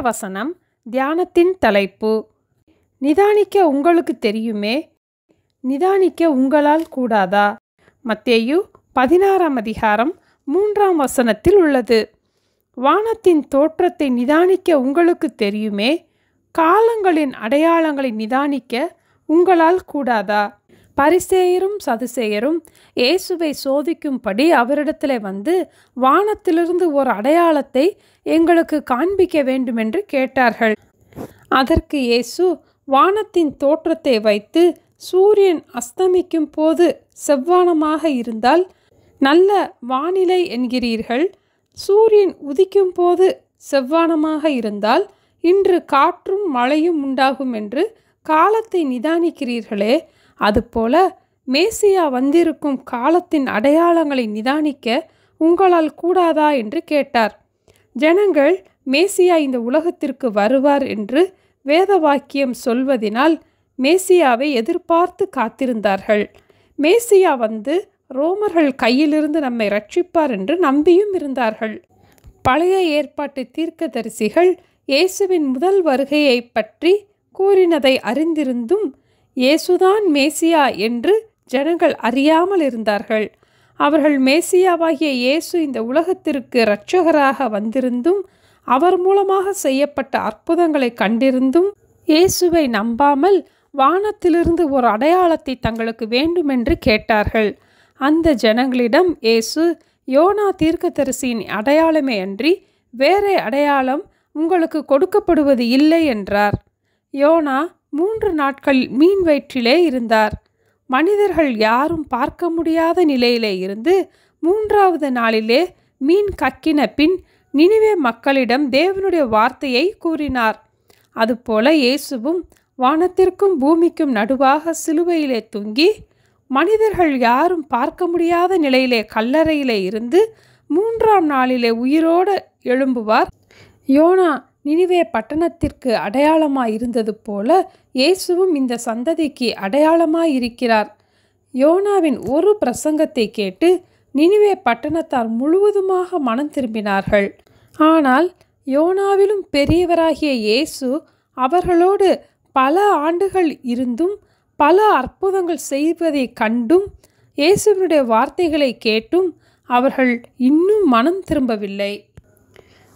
வசனம். தியானத்தின் தலைப்பு: நிதானிக்க உங்களுக்கு தெரியுமே, நிதானிக்க உங்களால் கூடாதா? மத்தேயு 16ஆம் அதிகாரம் 3ஆம் வசனத்தில் உள்ளது. வானத்தின் தோற்றத்தை நிதானிக்க உங்களுக்கு தெரியுமே, காலங்களின் அடையாளங்களை நிதானிக்க உங்களால் கூடாதா? பரிசேயரும் சதுசேயரும் இயேசுவை சோதிக்கும்படி அவரிடத்தில் வந்து, வானத்திலிருந்து ஒரு அடையாளத்தை எங்களுக்கு காண்பிக்க வேண்டுமென்று கேட்டார்கள். அதற்கு இயேசு, வானத்தின் தோற்றத்தை வைத்து சூரியன் அஸ்தமிக்கும் போது செவ்வானமாக இருந்தால் நல்ல வானிலை என்கிறீர்கள், சூரியன் உதிக்கும் போது செவ்வானமாக இருந்தால் இன்று காற்றும் மழையும் உண்டாகும் என்று காலத்தை நிதானிக்கிறீர்களே, அதுபோல மேசியா வந்திருக்கும் காலத்தின் அடையாளங்களை நிதானிக்க உங்களால் கூடாதா என்று கேட்டார். ஜனங்கள் மேசியா இந்த உலகத்திற்கு வருவார் என்று வேத வாக்கியம் சொல்வதினால் மேசியாவை எதிர்பார்த்து காத்திருந்தார்கள். மேசியா வந்து ரோமர்கள் கையிலிருந்து நம்மை ரட்சிப்பார் என்று நம்பியும் இருந்தார்கள். பழைய ஏற்பாட்டு தீர்க்கதரிசிகள் இயேசுவின் முதல் வருகையை பற்றி கூறினதை அறிந்திருந்தும் இயேசுதான் மேசியா என்று ஜனங்கள் அறியாமல் இருந்தார்கள். அவர்கள் மேசியாவாகிய இயேசு இந்த உலகத்திற்கு இரட்சகராக வந்திருந்தும் அவர் மூலமாக செய்யப்பட்ட அற்புதங்களை கண்டிருந்தும் இயேசுவை நம்பாமல் வானத்திலிருந்து ஒரு அடையாளத்தை தங்களுக்கு வேண்டுமென்று கேட்டார்கள். அந்த ஜனங்களிடம் இயேசு, யோனா தீர்க்கதரிசியின் அடையாளமே அன்றி வேறே அடையாளம் உங்களுக்கு கொடுக்கப்படுவது இல்லை என்றார். யோனா 3 நாட்கள் மீன் வயிற்றிலே இருந்தார். மனிதர்கள் யாரும் பார்க்க முடியாத நிலையிலே இருந்து 3ஆவது நாளிலே மீன் கக்கின பின் நினிவே மக்களிடம் தேவனுடைய வார்த்தையை கூறினார். அதுபோல இயேசுவும் வானத்திற்கும் பூமிக்கும் நடுவாக சிலுவையிலே தொங்கி மனிதர்கள் யாரும் பார்க்க முடியாத நிலையிலே கல்லறையிலே இருந்து 3ஆம் நாளிலே உயிரோடு எழும்புவார். யோனா நினிவே பட்டணத்திற்கு அடையாளமாய் இருந்தது போல இயேசுவும் இந்த சந்ததிக்கு அடையாளமாயிருக்கிறார். யோனாவின் ஒரு பிரசங்கத்தை கேட்டு நினிவே பட்டணத்தார் முழுவதுமாக மனம் திரும்பினார்கள். ஆனால் யோனாவிலும் பெரியவராகிய இயேசு அவர்களோடு பல ஆண்டுகள் இருந்தும் பல அற்புதங்கள் செய்வதை கண்டும் இயேசுவினுடைய வார்த்தைகளை கேட்டும் அவர்கள் இன்னும் மனம் திரும்பவில்லை.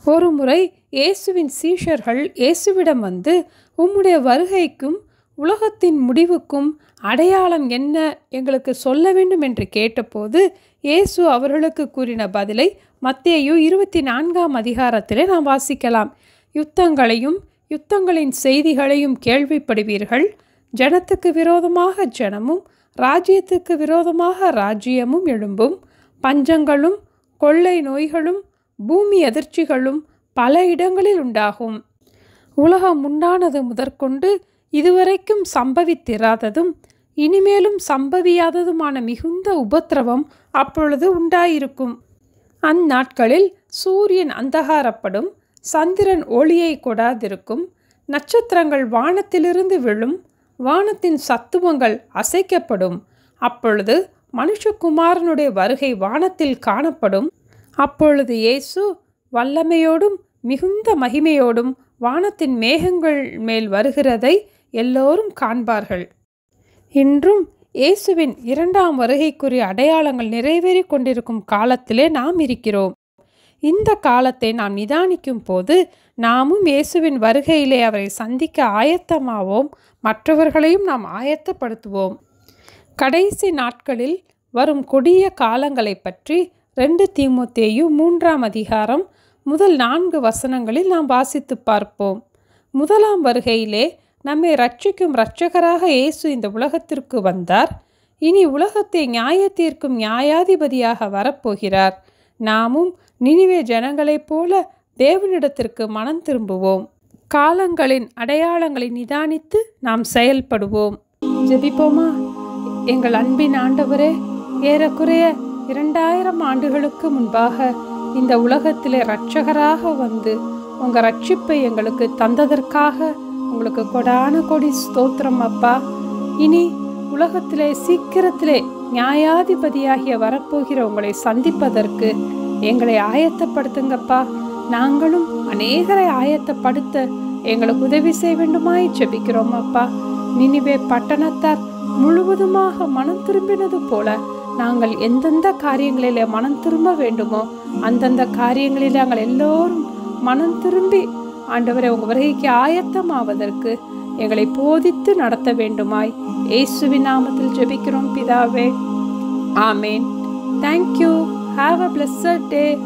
ஒரு முறை இயேசுவின் சீஷர்கள் இயேசுவிடம் வந்து, உம்முடைய வருகைக்கும் உலகத்தின் முடிவுக்கும் அடையாளம் என்ன, எங்களுக்கு சொல்ல வேண்டும் என்று கேட்டபோது இயேசு அவர்களுக்கு கூறின பதிலை மத்தேயு 24ஆம் அதிகாரத்திலே நாம் வாசிக்கலாம். யுத்தங்களையும் யுத்தங்களின் செய்திகளையும் கேள்விப்படுவீர்கள். ஜனத்துக்கு விரோதமாக ஜனமும் ராஜ்யத்துக்கு விரோதமாக ராஜ்யமும் எழும்பும். பஞ்சங்களும் கொள்ளை நோய்களும் பூமி அதிர்ச்சிகளும் பல இடங்களில் உண்டாகும். உலகம் உண்டானது முதற்கொண்டு இதுவரைக்கும் சம்பவித்திராததும் இனிமேலும் சம்பவியாததுமான மிகுந்த உபத்திரவம் அப்பொழுது உண்டாயிருக்கும். அந்நாட்களில் சூரியன் அந்தகாரப்படும், சந்திரன் ஒளியை கொடாதிருக்கும், நட்சத்திரங்கள் வானத்திலிருந்து விழும், வானத்தின் சத்துவங்கள் அசைக்கப்படும். அப்பொழுது மனுஷகுமாரனுடைய வருகை வானத்தில் காணப்படும். அப்பொழுது இயேசு வல்லமையோடும் மிகுந்த மகிமையோடும் வானத்தின் மேகங்கள் மேல் வருகிறதை எல்லோரும் காண்பார்கள். இன்றும் இயேசுவின் 2ஆம் வருகைக்குரிய அடையாளங்கள் நிறைவேறி கொண்டிருக்கும் காலத்திலே நாம் இருக்கிறோம். இந்த காலத்தை நாம் நிதானிக்கும் போது நாமும் இயேசுவின் வருகையிலே அவரை சந்திக்க ஆயத்தமாவோம். மற்றவர்களையும் நாம் ஆயத்தப்படுத்துவோம். கடைசி நாட்களில் வரும் கொடிய காலங்களை பற்றி 2 தீமோத்தேயு 3ஆம் அதிகாரம் முதல் 4 வசனங்களில் நாம் வாசித்து பார்ப்போம். முதலாம் வருகையிலே நம்மை ரட்சிக்கும் இரட்சகராக இயேசு இந்த உலகத்திற்கு வந்தார். இனி உலகத்தை நியாய தீர்க்கும் நியாயாதிபதியாக வரப்போகிறார். நாமும் நினிவே ஜனங்களைப் போல தேவனிடத்திற்கு மனம் திரும்புவோம். காலங்களின் அடையாளங்களை நிதானித்து நாம் செயல்படுவோம். ஜெபிப்போமா? எங்கள் அன்பின் ஆண்டவரே, ஏறக்குறைய 2000 ஆண்டுகளுக்கு முன்பாக இந்த உலகத்திலே இரட்சகராக வந்து உங்கள் ரட்சிப்பை எங்களுக்கு தந்ததற்காக உங்களுக்கு கொடான கொடி ஸ்தோத்திரம் அப்பா. இனி உலகத்திலே சீக்கிரத்திலே நியாயாதிபதியாகிய வரப்போகிற உங்களை சந்திப்பதற்கு எங்களை ஆயத்தப்படுத்துங்கப்பா. நாங்களும் அநேகரை ஆயத்தப்படுத்த எங்களுக்கு உதவி செய்ய வேண்டுமாய் ஜெபிக்கிறோம் அப்பா. நினிவே பட்டணத்தார் முழுவதுமாக மனம் திரும்பினது போல நாங்கள் எந்தெந்த காரியங்களிலே மனம் திரும்ப வேண்டுமோ அந்தந்த காரியங்களில் நாங்கள் எல்லோரும் மனம் திரும்பி ஆண்டவரை உங்கள் வருகைக்கு ஆயத்தமாவதற்கு எங்களை போதித்து நடத்த வேண்டுமாய் இயேசுவின் நாமத்தில் ஜெபிக்கிறோம் பிதாவே. Amen. Thank you. Have a blessed day.